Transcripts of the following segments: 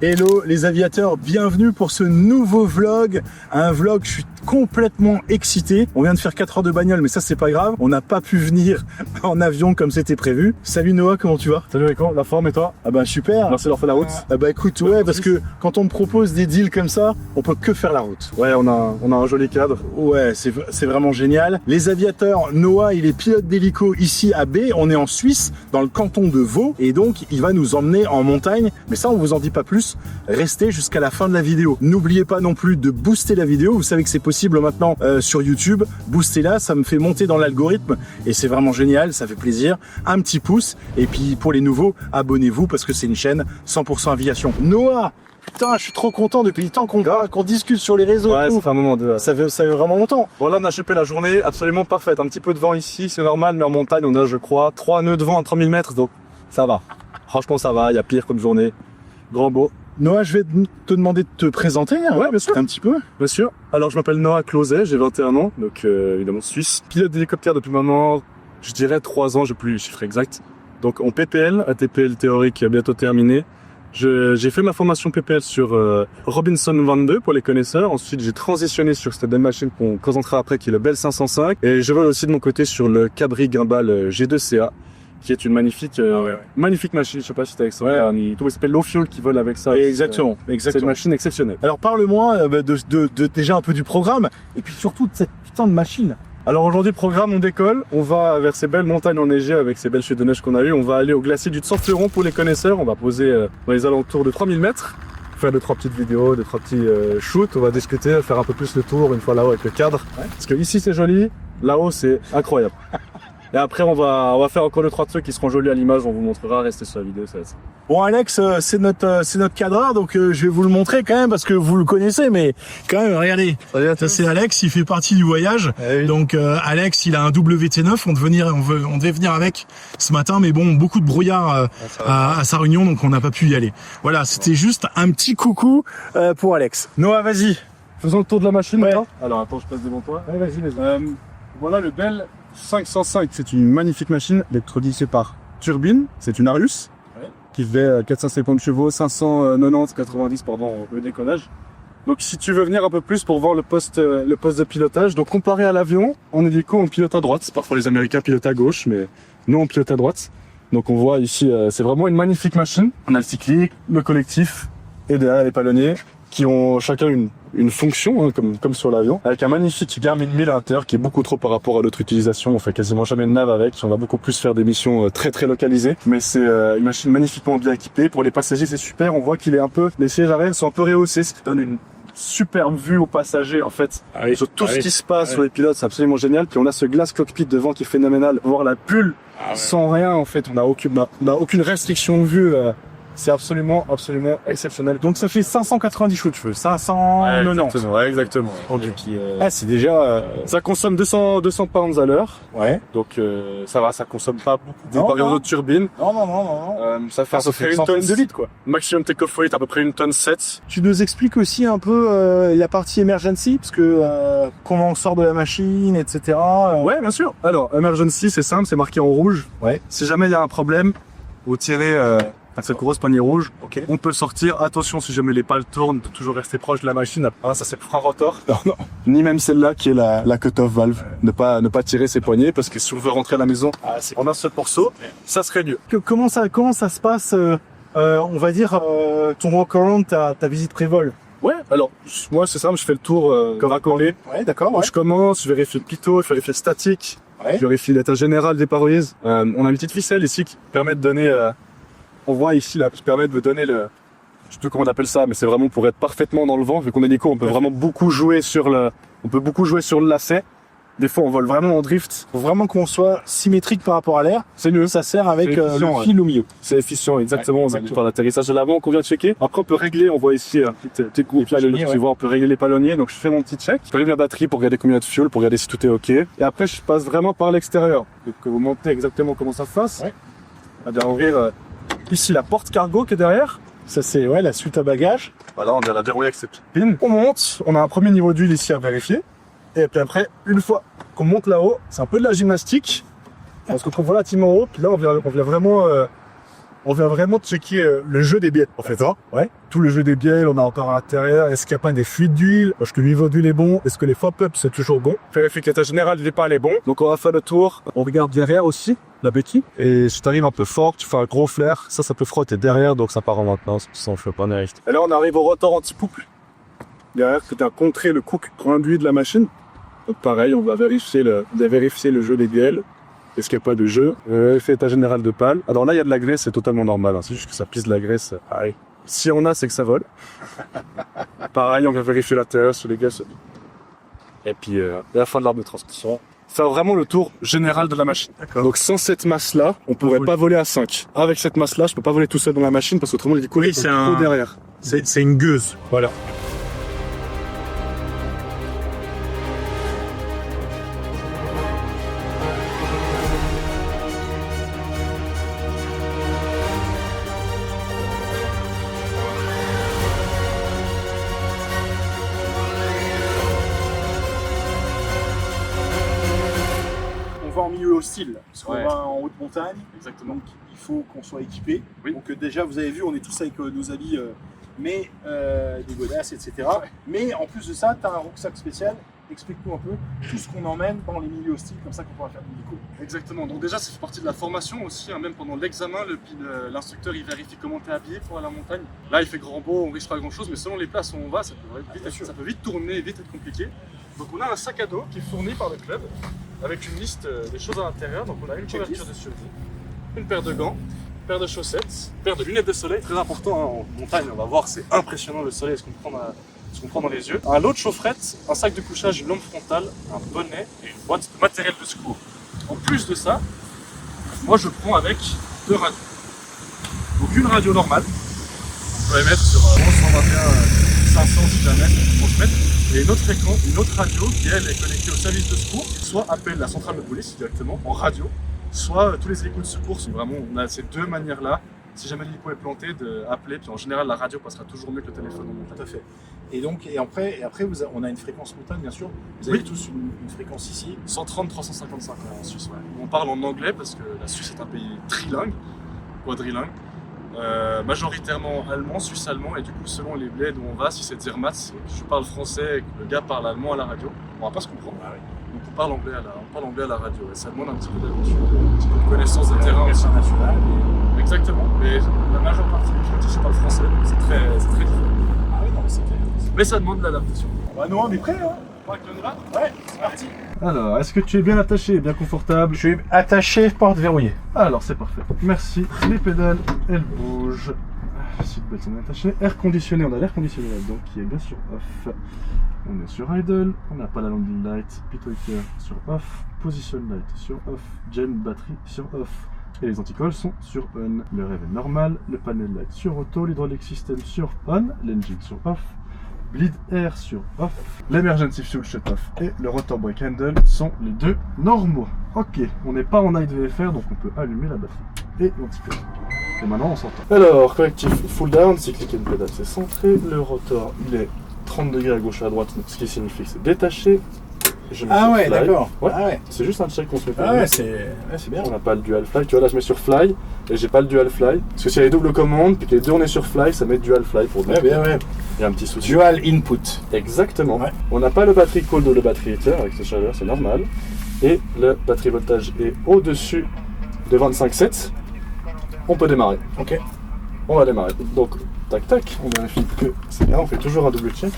Hello les aviateurs, bienvenue pour ce nouveau vlog. Un vlog, je suis complètement excité. On vient de faire 4 heures de bagnole, mais ça c'est pas grave. On n'a pas pu venir en avion comme c'était prévu. Salut Noah, comment tu vas? Salut Rico, la forme et toi? Ah bah super. Merci d'avoir fait la route. Ah bah écoute, ouais, parce que quand on me propose des deals comme ça, on peut que faire la route. Ouais, on a un joli cadre. Ouais, c'est vraiment génial. Les aviateurs, Noah, il est pilote d'hélico ici à B. On est en Suisse, dans le canton de Vaud, et donc il va nous emmener en montagne. Mais ça, on vous en dit pas plus. Restez jusqu'à la fin de la vidéo. N'oubliez pas non plus de booster la vidéo. Vous savez que c'est possible maintenant sur YouTube. Boostez-la, ça me fait monter dans l'algorithme et c'est vraiment génial, ça fait plaisir. Un petit pouce et puis pour les nouveaux, abonnez-vous parce que c'est une chaîne 100% aviation. Noah, putain, je suis trop content depuis le temps qu'on discute sur les réseaux. Ouais, ça fait un moment de... Ça fait vraiment longtemps. Bon, là, on a chopé la journée absolument parfaite. Un petit peu de vent ici, c'est normal, mais en montagne, on a, je crois, 3 nœuds de vent à 3000 mètres, donc ça va. Franchement, ça va, il y a pire comme journée. Grand beau. Noah, je vais te demander de te présenter Ouais, bien sûr. un petit peu. Bien sûr. Alors, je m'appelle Noah Closet, j'ai 21 ans, donc évidemment suisse. Pilote d'hélicoptère depuis maintenant, je dirais 3 ans, j'ai plus le chiffre exact. Donc en PPL, ATPL théorique bientôt terminé. J'ai fait ma formation PPL sur Robinson 22 pour les connaisseurs. Ensuite, j'ai transitionné sur cette belle machine qu'on présentera après, qui est le Bell 505. Et je vole aussi de mon côté sur le Cabri Gimbal G2CA. Qui est une magnifique machine, je sais pas si t'as extrait, tout s'appelle Low Fuel qui vole avec ça. Exactement. C'est une machine exceptionnelle. Alors parle-moi de déjà un peu du programme et puis surtout de cette putain de machine. Alors aujourd'hui, programme, on décolle, on va vers ces belles montagnes enneigées avec ces belles chutes de neige qu'on a eues. On va aller au glacier du Tsang-Fleuron pour les connaisseurs. On va poser dans les alentours de 3000 mètres, faire 2-3 petites vidéos, 2-3 petits shoots. On va discuter, faire un peu plus le tour une fois là-haut avec le cadre. Ouais. Parce que ici c'est joli, là-haut c'est incroyable. Et après on va faire encore 2-3 trucs qui seront jolis à l'image, on vous montrera, restez sur la vidéo, ça va être... Bon Alex, c'est notre cadreur, donc je vais vous le montrer quand même parce que vous le connaissez, mais quand même regardez, ça c'est Alex, il fait partie du voyage. Oui. Donc Alex, il a un WT9, on devait venir avec ce matin, mais bon, beaucoup de brouillard à sa réunion, donc on n'a pas pu y aller. Voilà, c'était juste un petit coucou pour Alex. Noah, vas-y. Faisons le tour de la machine Ouais. maintenant. Alors attends, je passe devant toi. Ouais, vas-y. Voilà le Bell 505, c'est une magnifique machine électrolysée par turbine, c'est une Arius qui fait 450 chevaux, 590 pardon au décollage. Donc si tu veux venir un peu plus pour voir le poste de pilotage, donc comparé à l'avion, en hélico on pilote à droite, parfois les Américains pilotent à gauche, mais nous on pilote à droite. Donc on voit ici, c'est vraiment une magnifique machine. On a le cyclique, le collectif et derrière les palonniers qui ont chacun une fonction, hein, comme sur l'avion, avec un magnifique Garmin 1000 à l'intérieur qui est beaucoup trop par rapport à l'autre utilisation. On fait quasiment jamais de nav avec, on va beaucoup plus faire des missions très localisées, mais c'est une machine magnifiquement bien équipée. Pour les passagers c'est super, on voit qu'il est un peu, les sièges arrière sont un peu rehaussés, ce qui donne une superbe vue aux passagers en fait, sur tout ce qui se passe sur les pilotes, c'est absolument génial. Puis on a ce glass cockpit devant qui est phénoménal, voir la bulle sans rien en fait, on n'a aucune restriction de vue. C'est absolument exceptionnel. Donc ça fait 590 chevaux de feu, 590. Ouais, exactement. Okay. C'est déjà... Ça consomme 200 pounds à l'heure. Ouais. Donc ça va, ça consomme pas beaucoup comparé aux autres turbines. Non. Ça fait une tonne de litres, quoi. Maximum take-off weight, à peu près 1 tonne 7. Tu nous expliques aussi un peu la partie emergency, parce que comment on sort de la machine, etc. Ouais, bien sûr. Alors, emergency, c'est simple, c'est marqué en rouge. Ouais. Si jamais il y a un problème, vous tirez cette grosse poignée rouge. Ok. On peut sortir. Attention, si jamais les pales tournent, de toujours rester proche de la machine. Ah, ça c'est le frein rotor. Non. Ni même celle-là qui est la cut-off valve. Ne pas tirer ses poignées parce que si on veut rentrer à la maison en un seul morceau, ça serait mieux. Comment ça se passe, on va dire, ton walk-around, ta visite pré-vol? Ouais, alors, moi c'est simple, je fais le tour comme raccorder. Ouais, d'accord. Ouais. Je commence, je vérifie le pitot, je vérifie le statique, je vérifie l'état général des paroises. On a une petite ficelle ici qui permet de donner, on voit ici là, qui permet de donner le, je sais plus comment on appelle ça, mais c'est vraiment pour être parfaitement dans le vent. Vu qu'on est hélico, on peut vraiment beaucoup jouer sur le lacet. Des fois, on vole vraiment en drift. Faut vraiment qu'on soit symétrique par rapport à l'air. C'est mieux. Ça sert avec le fil au milieu. C'est efficient, exactement. On a par l'atterrissage de l'avant qu'on vient de checker. Après, on peut régler. On voit ici tes palonniers. Tu vois, on peut régler les palonniers. Donc, je fais mon petit check. Je règle la batterie pour regarder combien il y a de fuel, pour regarder si tout est OK. Et après, je passe vraiment par l'extérieur. Que vous montez exactement comment ça se passe. Ouais. On va ouvrir ici la porte cargo qui est derrière. Ça, c'est la suite à bagages. Voilà, on vient la dérouiller avec cette petite pin. On monte. On a un premier niveau d'huile ici à vérifier. Et puis après, une fois qu'on monte là-haut, c'est un peu de la gymnastique. Parce qu'on trouve relativement haut. Puis là, on vient vraiment On vient vraiment checker le jeu des bielles, en fait, hein. Ouais. Tout le jeu des bielles, on a encore à l'intérieur. Est-ce qu'il n'y a pas des fuites d'huile? Est-ce que le niveau d'huile est bon? Est-ce que les pop-ups, c'est toujours bon? Vérifier que l'état général du départ est bon. Donc, on va faire le tour. On regarde derrière aussi, la béquille. Et si tu arrives un peu fort, tu fais un gros flair. Ça peut frotter derrière, donc ça part en maintenance. Ça, on fait pas n'importe. Et là, on arrive au rotor anti-pouple. Derrière, c'est à contrer le cook conduit de la machine. Donc, pareil, on va vérifier le jeu des bielles. Est-ce qu'il n'y a pas de jeu? Fait état général de pale. Alors là, il y a de la graisse, c'est totalement normal. Hein. C'est juste que ça pisse de la graisse. Pareil. Si on a, c'est que ça vole. Pareil, on va vérifier l'intérieur sur les gaz. Et puis, la fin de l'arbre de transmission. Faire vraiment le tour général de la machine. Donc sans cette masse-là, on pourrait pas voler à 5. Avec cette masse-là, je peux pas voler tout seul dans la machine parce qu'autrement, il est couru trop derrière. C'est une gueuse. Voilà. En milieu hostile, parce qu'on va en haute montagne. Exactement. Donc il faut qu'on soit équipé. Oui. Donc déjà, vous avez vu, on est tous avec nos habits, mais des godasses, etc. Ouais. Mais en plus de ça, tu as un rucksack spécial. Explique-nous un peu tout ce qu'on emmène dans les milieux hostiles, comme ça qu'on pourra faire du hélico. Exactement. Donc déjà, ça fait partie de la formation aussi. Hein. Même pendant l'examen, l'instructeur il vérifie comment tu es habillé pour aller à la montagne. Là, il fait grand beau, on risque pas grand-chose, mais selon les places où on va, ça peut vite tourner, vite être compliqué. Donc on a un sac à dos qui est fourni par le club avec une liste des choses à l'intérieur. Donc on a une couverture de survie, une paire de gants, une paire de chaussettes, une paire de lunettes de soleil, très important hein, en montagne, on va voir, c'est impressionnant le soleil, ce qu'on prend dans les yeux. Un lot de chaufferettes, un sac de couchage, une lampe frontale, un bonnet et une boîte de matériel de secours. En plus de ça, moi je prends avec 2 radios. Donc une radio normale, on peut émettre sur 121 500 si jamais, ça peut transmettre. Et une autre radio qui elle est connectée au service de secours, qui soit appelle la centrale de police directement en radio, soit tous les hélicos de secours. Vraiment, on a ces deux manières-là. Si jamais l'hélico est planté, d'appeler. Puis en général, la radio passera toujours mieux que le téléphone en montagne. Tout à fait. Et donc, après on a une fréquence montagne, bien sûr. Vous avez tous une fréquence ici. 130-355 en Suisse, ouais. On parle en anglais parce que la Suisse est un pays trilingue, quadrilingue. Majoritairement allemand, suisse-allemand, et du coup selon les bleds où on va, si c'est Zermatt, je parle français et que le gars parle allemand à la radio, on va pas se comprendre. Ah oui. Donc on parle anglais à la radio, et ça demande un petit peu d'habitude, un petit peu de connaissance des terrains aussi. International. Exactement, mais la majeure partie des gens ici parlent français, donc c'est très différent. Ah oui, non, mais c'est clair. Mais ça demande de l'adaptation. Bah nous on est prêts, hein. Ouais, c'est parti. Alors, est-ce que tu es bien attaché, bien confortable? Je suis attaché, porte verrouillée. Alors, c'est parfait. Merci. Les pédales, elles bougent. Seatbelt sont attachées. Air conditionné, on a l'air conditionné là-dedans qui est bien sur off. On est sur idle, on n'a pas la landing light. Pitoiker sur off. Position light sur off. Gen batterie sur off. Et les anticolles sont sur on. Le rêve est normal. Le panel light sur auto. L'hydraulic system sur on. L'engine sur off. Bleed air sur off, l'emergency fuel shut off et le rotor brake handle sont les deux normaux. Ok, on n'est pas en night VFR donc on peut allumer la batterie et l'anticolore. Et maintenant on s'entend. Alors, correctif full down, cyclic and pedal c'est centré, le rotor il est 30 degrés à gauche et à droite, ce qui signifie que c'est détaché. Ah ouais, d'accord. Ouais. Ah ouais. C'est juste un check qu'on se met. Ah ouais, c'est bien. On n'a pas le dual fly. Tu vois, là je mets sur fly et j'ai pas le dual fly. Parce que s'il y a les doubles commandes puis que les deux on est sur fly, ça met dual fly pour deux. Ouais, bien, ouais. Il y a un petit souci. Dual input. Exactement. Ouais. On n'a pas le batterie cold ou le battery heater avec ces chaleurs, c'est normal. Et le batterie voltage est au-dessus de 25,7. On peut démarrer. Ok. On va démarrer. Donc, tac tac, on vérifie que c'est bien. On fait toujours un double check.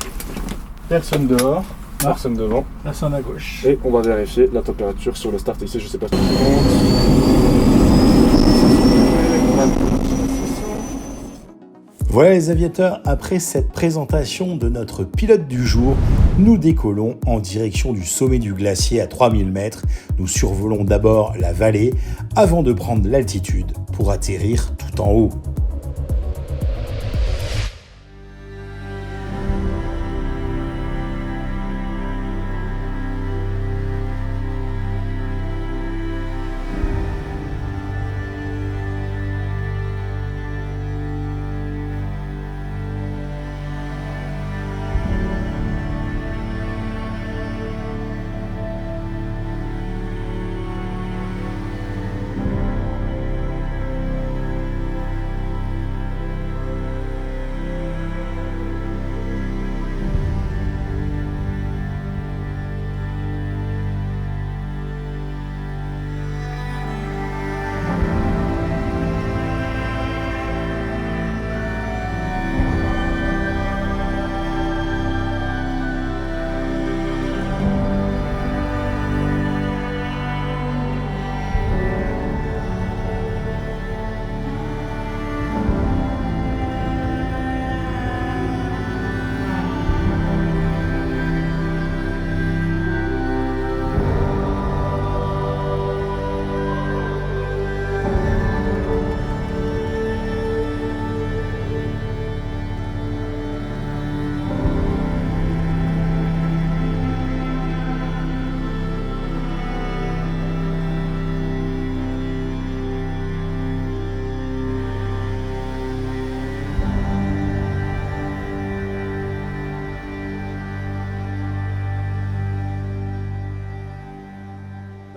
Personne dehors. Personne devant. Personne à gauche. Et on va vérifier la température sur le start ici, je sais pas si tu comptes. Voilà les aviateurs, après cette présentation de notre pilote du jour, nous décollons en direction du sommet du glacier à 3000 mètres. Nous survolons d'abord la vallée avant de prendre l'altitude pour atterrir tout en haut.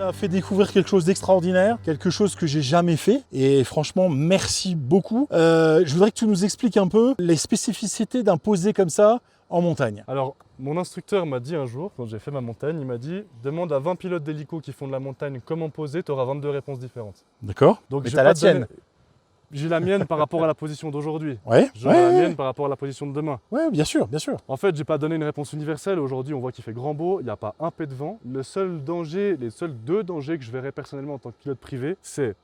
a fait découvrir quelque chose d'extraordinaire, quelque chose que j'ai jamais fait. Et franchement, merci beaucoup. Je voudrais que tu nous expliques un peu les spécificités d'un posé comme ça en montagne. Alors, mon instructeur m'a dit un jour, quand j'ai fait ma montagne, il m'a dit « Demande à 20 pilotes d'hélico qui font de la montagne comment poser, tu auras 22 réponses différentes. » D'accord. Donc, Mais je t'as vais la pas te donner- tienne. J'ai la mienne par rapport à la position d'aujourd'hui. Ouais, J'aurai la ouais, mienne par rapport à la position de demain. ouais, bien sûr, bien sûr. En fait, j'ai pas donné une réponse universelle. Aujourd'hui, on voit qu'il fait grand beau, il n'y a pas un pet de vent. Le seul danger, les seuls deux dangers que je verrais personnellement en tant que pilote privé, c'est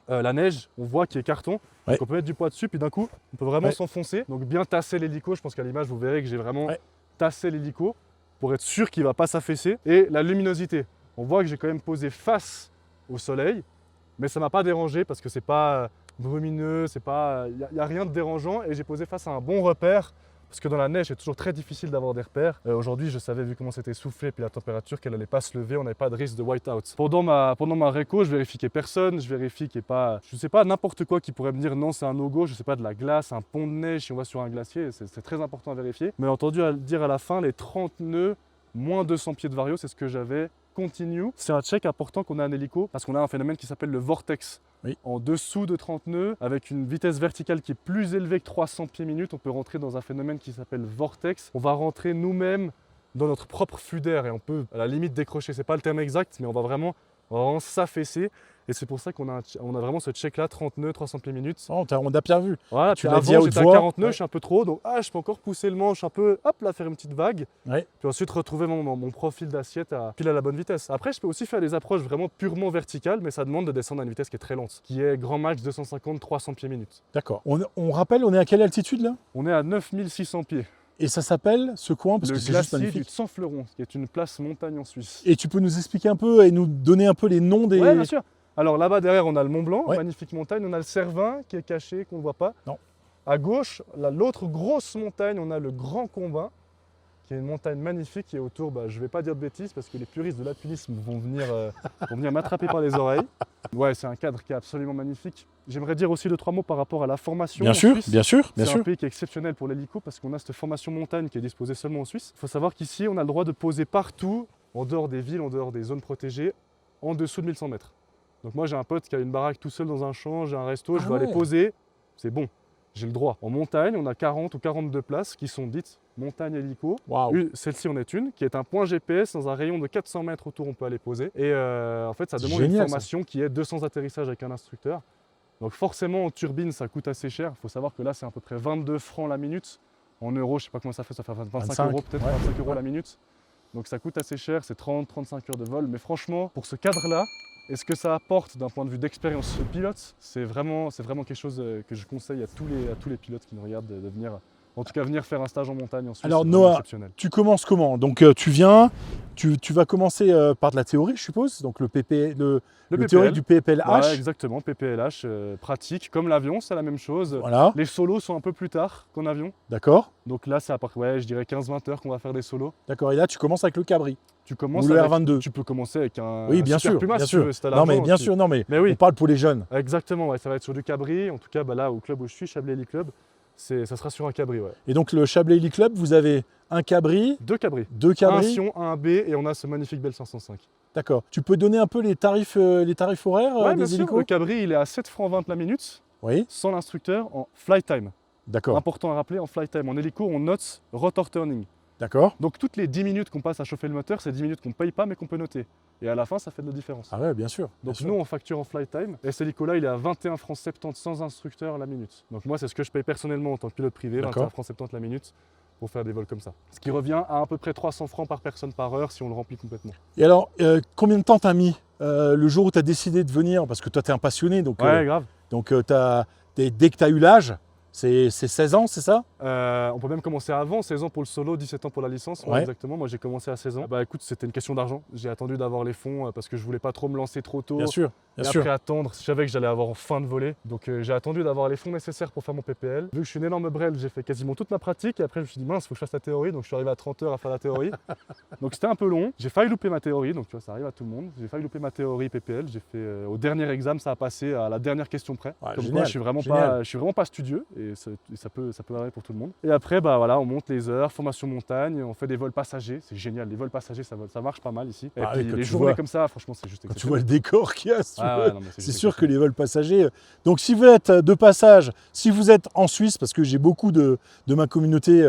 la neige, on voit qu'il est carton. Ouais. Donc on peut mettre du poids dessus, puis d'un coup, on peut vraiment Ouais. s'enfoncer. Donc bien tasser l'hélico, je pense qu'à l'image, vous verrez que j'ai vraiment Ouais. tassé l'hélico pour être sûr qu'il ne va pas s'affaisser. Et la luminosité, on voit que j'ai quand même posé face au soleil, mais ça ne m'a pas dérangé parce que c'est pas brumineux, il n'y a rien de dérangeant et j'ai posé face à un bon repère. Parce que dans la neige, c'est toujours très difficile d'avoir des repères. Aujourd'hui, je savais, vu comment c'était soufflé et la température, qu'elle n'allait pas se lever, on n'avait pas de risque de whiteout. Pendant ma réco, je vérifie qu'il n'y ait personne, je vérifie qu'il n'y ait pas, je sais pas, n'importe quoi qui pourrait me dire non, c'est un no-go, je sais pas, de la glace, un pont de neige, si on va sur un glacier, c'est très important à vérifier. Mais entendu dire à la fin, les 30 nœuds, moins 200 pieds de vario, c'est ce que j'avais. Continue. C'est un check important qu'on a un hélico parce qu'on a un phénomène qui s'appelle le vortex. Oui. En dessous de 30 nœuds, avec une vitesse verticale qui est plus élevée que 300 pieds minutes, on peut rentrer dans un phénomène qui s'appelle vortex. On va rentrer nous-mêmes dans notre propre flux d'air et on peut à la limite décrocher. C'est pas le terme exact, mais on va vraiment s'affaisser. Et c'est pour ça qu'on a vraiment ce check-là, 30 nœuds, 300 pieds minutes. Oh, on a bien vu. Voilà, Tu puis l'as dit à avant haute j'étais à voix. 40 nœuds, Ouais. je suis un peu trop haut, donc je peux encore pousser le manche un peu, hop là, faire une petite vague. Ouais. Puis ensuite retrouver mon profil d'assiette pile à la bonne vitesse. Après, je peux aussi faire des approches vraiment purement verticales, mais ça demande de descendre à une vitesse qui est très lente, qui est grand max 250-300 pieds minutes. D'accord. On rappelle, on est à quelle altitude là? On est à 9600 pieds. Et ça s'appelle ce coin parce Le que c'est juste glacier du magnifique. Sanfleuron, qui est une place montagne en Suisse. Et tu peux nous expliquer un peu et nous donner un peu les noms des. Ouais, bien sûr. Alors là-bas derrière, on a le Mont Blanc, Ouais. magnifique montagne. On a le Cervin qui est caché, qu'on ne voit pas. Non. À gauche, l'autre grosse montagne, on a le Grand Combin, qui est une montagne magnifique qui est autour, je ne vais pas dire de bêtises parce que les puristes de l'alpinisme vont venir m'attraper par les oreilles. Ouais, c'est un cadre qui est absolument magnifique. J'aimerais dire aussi 2-3 mots par rapport à la formation Bien en sûr, Suisse. bien sûr, bien C'est un sûr. pays qui est exceptionnel pour l'hélico parce qu'on a cette formation montagne qui est disposée seulement en Suisse. Il faut savoir qu'ici, on a le droit de poser partout, en dehors des villes, en dehors des zones protégées, en dessous de 1100 mètres. Donc moi, j'ai un pote qui a une baraque tout seul dans un champ, j'ai un resto, je Ah veux aller ouais. poser, c'est bon, j'ai le droit. En montagne, on a 40 ou 42 places qui sont dites montagne hélico. Waouh. Celle-ci en est une, qui est un point GPS dans un rayon de 400 mètres autour, on peut aller poser. Et en fait, ça C'est demande une génial, formation qui est 200 atterrissages avec un instructeur. Donc forcément, en turbine, ça coûte assez cher. Il faut savoir que là, c'est à peu près 22 francs la minute. En euros, je ne sais pas comment ça fait 25 25, euros peut-être, ouais. 25 euros la minute. Donc ça coûte assez cher, c'est 30-35 heures de vol. Mais franchement, pour ce cadre-là, et ce que ça apporte d'un point de vue d'expérience pilote, c'est vraiment quelque chose que je conseille à tous les pilotes qui nous regardent de venir, en tout cas venir faire un stage en montagne en Suisse. Alors, c'est vraiment Noah, exceptionnel. Tu commences comment? Donc tu viens, tu vas commencer par de la théorie, je suppose. Donc le PPL. théorique du PPLH. Ouais, exactement, PPLH, pratique, comme l'avion, c'est la même chose. Voilà, Les solos sont un peu plus tard qu'en avion. d'accord. Donc là, c'est à part, ouais, je dirais 15-20 heures qu'on va faire des solos. D'accord. Et là, tu commences avec le cabri. Tu commences Ou le avec- R22. Tu peux commencer avec un Oui, bien Super sûr, Puma bien si tu sûr. veux, si t'as Non, mais l'argent bien aussi. sûr, non, mais Mais oui. on parle pour les jeunes. Exactement, ouais, ça va être sur du cabri. En tout cas, là, au club où je suis, Chablais Heli Club, ça sera sur un cabri, ouais. Et donc le Chablais Heli Club, vous avez un cabri, 2 cabris. deux Un cabris. Sion, un B et on a ce magnifique Bell 505. D'accord. Tu peux donner un peu les tarifs horaires Ouais, bien des sûr. hélicos? Le cabri, il est à 7 francs 20 la minute, Oui, sans l'instructeur, en flight time. d'accord. Important à rappeler, en flight time. En hélico, on note rotor turning. D'accord. Donc toutes les 10 minutes qu'on passe à chauffer le moteur, c'est 10 minutes qu'on ne paye pas mais qu'on peut noter. Et à la fin, ça fait de la différence. Ah ouais, bien sûr. Donc bien nous, sûr. on facture en flight time. Et cet hélico-là, il est à 21 francs 70 sans instructeur la minute. Donc moi, c'est ce que je paye personnellement en tant que pilote privé, D'accord. 21 francs 70 la minute, pour faire des vols comme ça. Ce qui revient à peu près 300 francs par personne par heure si on le remplit complètement. Et alors, combien de temps t'as mis le jour où tu as décidé de venir? Parce que toi, tu es un passionné, donc, Ouais, grave. dès que tu as eu l'âge, c'est 16 ans, c'est ça? On peut même commencer avant, 16 ans pour le solo, 17 ans pour la licence. Ouais, Ouais. exactement, moi j'ai commencé à 16 ans. Bah écoute, c'était une question d'argent. J'ai attendu d'avoir les fonds parce que je voulais pas trop me lancer trop tôt. Bien sûr, bien Et sûr. après attendre, je savais que j'allais avoir en fin de volée. Donc j'ai attendu d'avoir les fonds nécessaires pour faire mon PPL. Vu que je suis une énorme brêle, j'ai fait quasiment toute ma pratique. Et après je me suis dit mince, faut que je fasse la théorie. Donc je suis arrivé à 30 heures à faire la théorie. Donc c'était un peu long. J'ai failli louper ma théorie, donc tu vois, ça arrive à tout le monde. J'ai failli louper ma théorie PPL. J'ai fait au dernier examen, ça a passé à la dernière question près. Ouais, Comme génial, quoi je suis vraiment génial. pas studieux. Et et ça peut arriver pour tout le monde. Et après, bah, voilà, on monte les heures, formation montagne, on fait des vols passagers, c'est génial, les vols passagers ça marche pas mal ici. Et Ah puis oui, quand les tu journées vois- comme ça, franchement c'est juste Quand tu vois exceptionnel. le décor qu'il y a, si tu Ah veux, ouais, non, mais c'est juste sûr que exceptionnel. les vols passagers. Donc, si vous êtes de passage, si vous êtes en Suisse, parce que j'ai beaucoup de ma communauté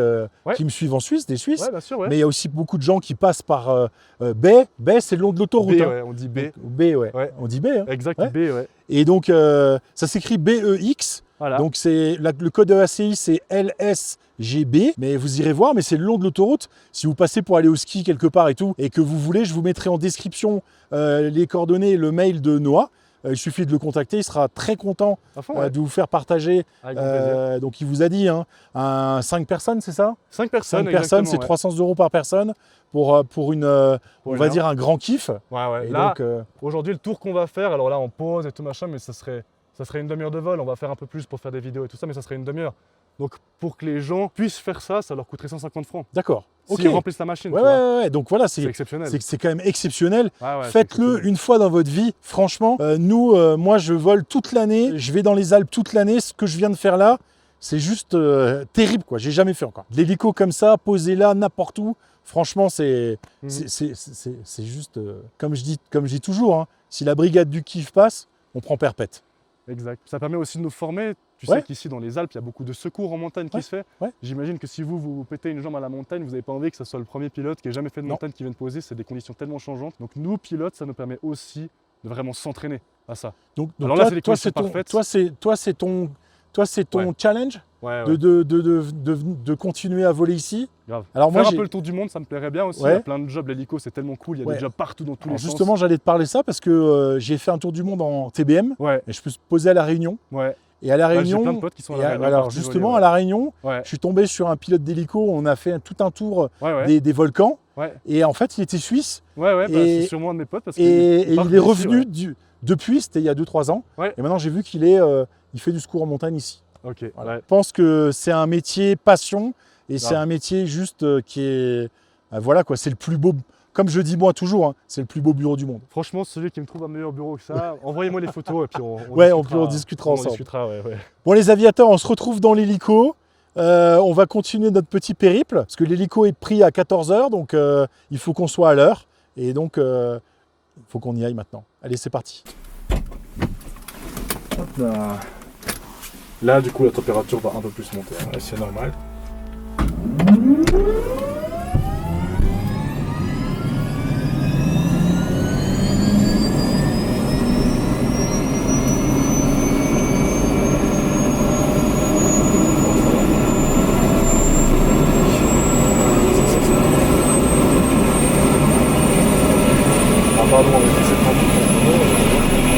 Ouais. qui me suivent en Suisse, des Suisses, Ouais, bien sûr, ouais. mais il y a aussi beaucoup de gens qui passent par Bay. Bay, c'est le long de B, l'autoroute. hein. ouais, on dit B. Donc, Bay, ouais. Ouais. On dit Bay. hein. Exact, Ouais. B, ouais. Et donc, ça s'écrit BEX. Voilà. Donc, le code ACI, c'est LSGB. Mais vous irez voir, mais c'est le long de l'autoroute. Si vous passez pour aller au ski quelque part et tout, et que vous voulez, je vous mettrai en description les coordonnées et le mail de Noah. Il suffit de le contacter, il sera très content à fond, ouais. de vous faire partager. Avec grand plaisir. Donc, il vous a dit, hein, 5 personnes, c'est ça 5 personnes, 5 personnes, c'est exactement, 300 € par personne pour une, on une va heure. dire, un grand kiff. Ouais, ouais. Et Là, donc, aujourd'hui, le tour qu'on va faire, alors là, on pause et tout machin, mais ça serait une demi-heure de vol. On va faire un peu plus pour faire des vidéos et tout ça, mais ça serait une demi-heure. Donc, pour que les gens puissent faire ça, ça leur coûterait 150 francs. d'accord. S'ils Ok. remplissent la machine, Ouais, tu vois. ouais, ouais. Donc voilà, C'est exceptionnel. c'est quand même exceptionnel. Ouais, ouais, c'est Faites-le exceptionnel. une fois dans votre vie. Franchement, moi, je vole toute l'année. Je vais dans les Alpes toute l'année. Ce que je viens de faire là, c'est juste terrible, quoi. J'ai jamais fait encore. De l'hélico comme ça, posé là, n'importe où. Franchement, c'est Mhm. c'est juste, comme je dis toujours, hein, si la brigade du kiff passe, on prend perpète. Exact. Ça permet aussi de nous former. Tu Ouais. sais qu'ici, dans les Alpes, il y a beaucoup de secours en montagne qui Ouais, se fait. ouais. J'imagine que si vous pétez une jambe à la montagne, vous n'avez pas envie que ce soit le premier pilote qui ait jamais fait de Non. montagne qui vienne poser. C'est des conditions tellement changeantes. Donc, nous, pilotes, ça nous permet aussi de vraiment s'entraîner à ça. Donc Alors là, c'est les conditions ton, parfaites. toi, c'est ton Ouais. challenge Ouais, ouais. de continuer à voler ici. Grave. Alors moi, Faire un j'ai- peu le tour du monde, ça me plairait bien aussi. Ouais. Il y a plein de jobs, l'hélico, c'est tellement cool. Il y a Ouais. des jobs partout dans tous Alors les sens. justement, j'allais te parler de ça parce que j'ai fait un tour du monde en TBM Ouais, et je peux se poser à La Réunion. ouais. Et à La Ouais, Réunion, j'ai plein de potes qui sont à et La Réunion, alors partis justement voler, à La Réunion, ouais. je suis tombé sur un pilote d'hélico. On a fait tout un tour Ouais, ouais. des volcans Ouais, et en fait, il était suisse ouais, ouais, bah, Et- c'est sûrement un de mes potes. Parce et qu'il part il est d'ici, revenu ouais. depuis. C'était il y a 2-3 ans. Ouais. Et maintenant, j'ai vu qu'il il fait du secours en montagne ici. Ok, Voilà. ouais. Je pense que c'est un métier passion et c'est Grave. un métier juste qui est voilà quoi. C'est le plus beau. Comme je dis moi toujours, hein, c'est le plus beau bureau du monde. Franchement, celui qui me trouve un meilleur bureau que ça, envoyez-moi les photos et puis on Ouais, on discutera on ensemble. discutera, ouais, ouais. Bon les aviateurs, on se retrouve dans l'hélico. On va continuer notre petit périple parce que l'hélico est pris à 14 h, donc il faut qu'on soit à l'heure. Et donc, il faut qu'on y aille maintenant. Allez, c'est parti. Hop là. Là, du coup, la température va un peu plus monter. Ouais, c'est normal. Ah, pardon, on va essayer de prendre du temps.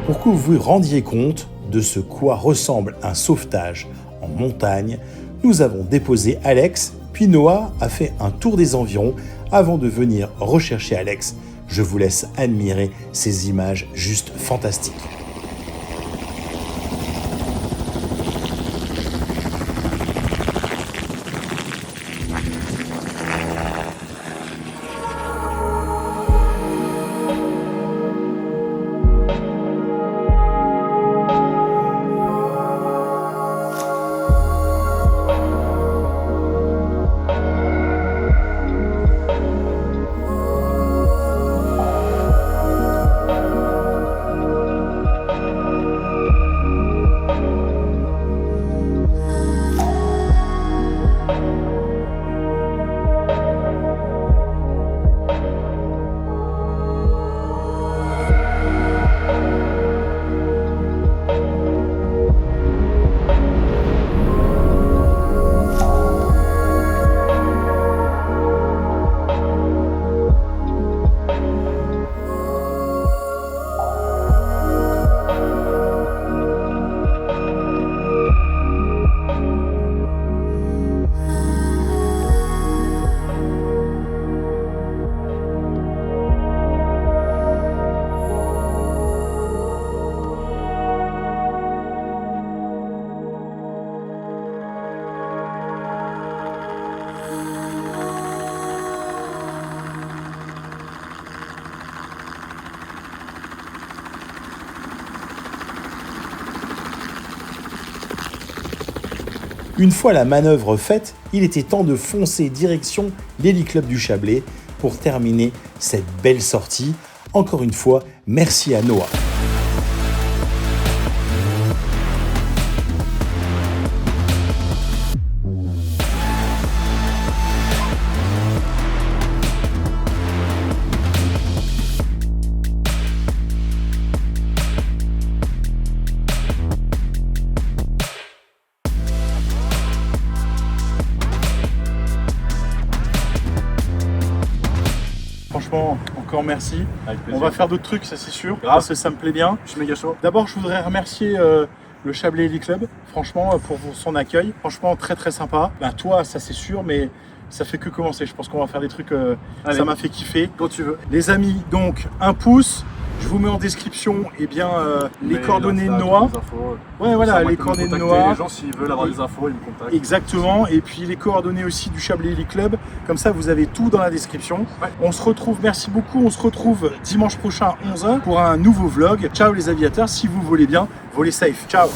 Pour que vous vous rendiez compte de ce quoi ressemble un sauvetage en montagne, nous avons déposé Alex, puis Noah a fait un tour des environs avant de venir rechercher Alex. Je vous laisse admirer ces images juste fantastiques. Une fois la manœuvre faite, il était temps de foncer direction l'Heli Club du Chablais pour terminer cette belle sortie. Encore une fois, merci à Noah. Franchement, encore merci. Avec On plaisir. va faire d'autres trucs, ça c'est sûr, Grave. parce que ça me plaît bien. Je suis méga chaud. D'abord, je voudrais remercier le Chablais Heli Club, franchement, pour son accueil. Franchement, très très sympa. Bah, toi, ça c'est sûr, mais ça fait que commencer. Je pense qu'on va faire des trucs, Allez. ça m'a fait kiffer. Quand tu veux. Les amis, donc, un pouce. Je vous mets en description les Mais coordonnées de l'Insta, Noah. toutes les infos. Ouais, voilà, Ça, moi, les ils peuvent me coordonnées de contacter. Noah. Les gens, s'ils veulent avoir des infos, ils me contactent. Exactement, et puis les coordonnées aussi du Chablais Heli Club, comme ça vous avez tout dans la description. Ouais. On se retrouve, merci beaucoup, on se retrouve dimanche prochain à 11h pour un nouveau vlog. Ciao les aviateurs, si vous volez bien, volez safe. Ciao.